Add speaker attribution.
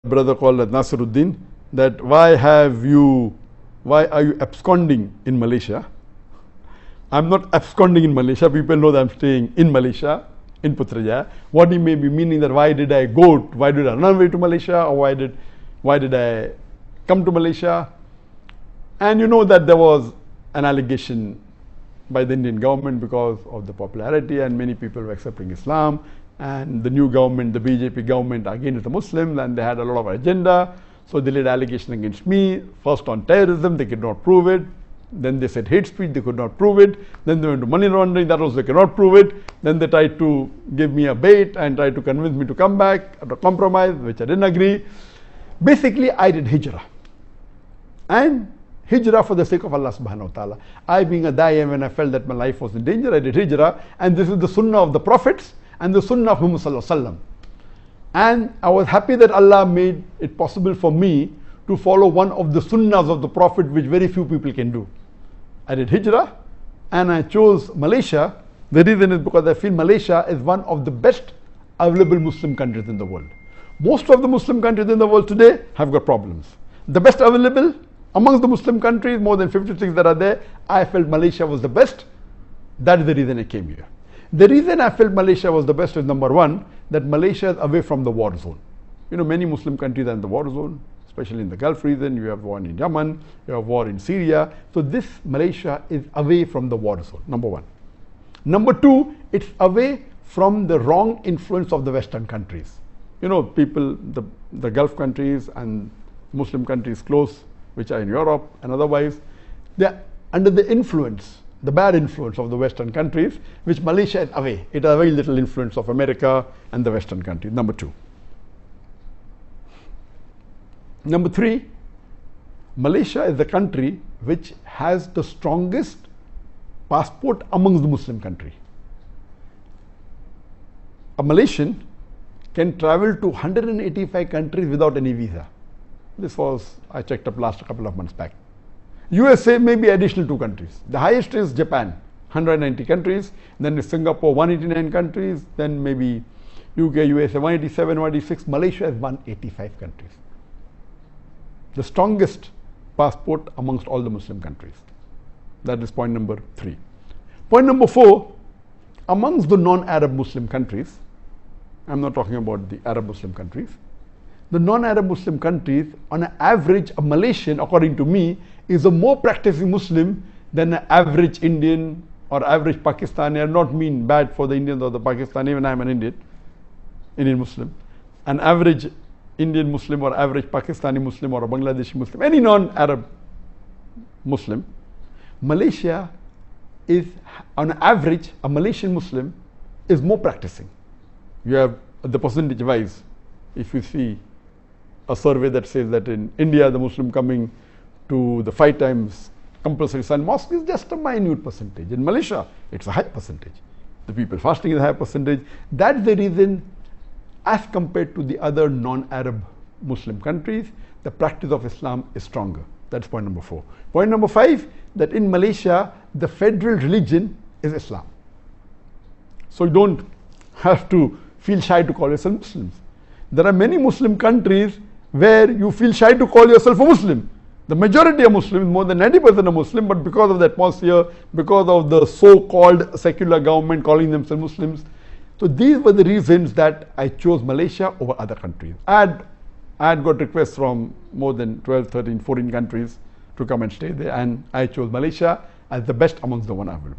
Speaker 1: brother called Nasiruddin that why are you absconding in Malaysia? I'm not absconding in Malaysia. People know that I'm staying in Malaysia, in Putrajaya. What he may be meaning that why did I run away to Malaysia, or why did I come to Malaysia? And you know that there was an allegation by the Indian government because of the popularity, and many people were accepting Islam, and the new government, the BJP government, again is a Muslim, and they had a lot of agenda. So they laid allegation against me, first on terrorism, they could not prove it. Then they said hate speech, they could not prove it. Then they went to money laundering, that also they cannot prove it. Then they tried to give me a bait and tried to convince me to come back at a compromise, which I didn't agree. Basically, I did hijrah. And hijrah for the sake of Allah subhanahu wa ta'ala. I being a da'i, when I felt that my life was in danger, I did hijrah. And this is the sunnah of the prophets and the sunnah of Muhammad sallallahu alaihi wasallam. And I was happy that Allah made it possible for me to follow one of the sunnahs of the Prophet, which very few people can do. I did hijrah and I chose Malaysia. The reason is because I feel Malaysia is one of the best available Muslim countries in the world. Most of the Muslim countries in the world today have got problems. The best available amongst the Muslim countries, more than 56 that are there, I felt Malaysia was the best. That is the reason I came here. The reason I felt Malaysia was the best is number one, that Malaysia is away from the war zone. You know, many Muslim countries are in the war zone, especially in the Gulf region. You have war in Yemen, you have war in Syria. So this Malaysia is away from the war zone, number one. Number two, it's away from the wrong influence of the Western countries. You know, people, the Gulf countries and Muslim countries close, which are in Europe and otherwise, they're under the influence, the bad influence of the Western countries, which Malaysia is away. It has very little influence of America and the Western countries, number two. Number three, Malaysia is the country which has the strongest passport amongst the Muslim countries. A Malaysian can travel to 185 countries without any visa. This was, I checked up last couple of months back. USA may be additional 2 countries. The highest is Japan, 190 countries. Then is Singapore, 189 countries. Then maybe UK, USA, 187, 186. Malaysia is 185 countries. The strongest passport amongst all the Muslim countries. That is point number 3. Point number 4, amongst the non-Arab Muslim countries, I'm not talking about the Arab Muslim countries, the non-Arab Muslim countries, on an average, a Malaysian, according to me, is a more practicing Muslim than an average Indian or average Pakistani. I do not mean bad for the Indians or the Pakistani, even I am an Indian Muslim. An average Indian Muslim or average Pakistani Muslim or a Bangladeshi Muslim, any non-Arab Muslim, Malaysia is, on average, a Malaysian Muslim is more practicing. You have the percentage wise, if you see a survey that says that in India, the Muslim coming to the 5 times compulsory Sun mosque is just a minute percentage. In Malaysia, it's a high percentage. The people fasting is a high percentage. That's the reason, as compared to the other non-Arab Muslim countries, the practice of Islam is stronger. That's point number 4. Point number 5, that in Malaysia, the federal religion is Islam. So you don't have to feel shy to call yourself Muslims. There are many Muslim countries where you feel shy to call yourself a Muslim. The majority are Muslims, more than 90% are Muslim, but because of the atmosphere, because of the so-called secular government calling themselves Muslims. So these were the reasons that I chose Malaysia over other countries. I had got requests from more than 12, 13, 14 countries to come and stay there, and I chose Malaysia as the best amongst the one available.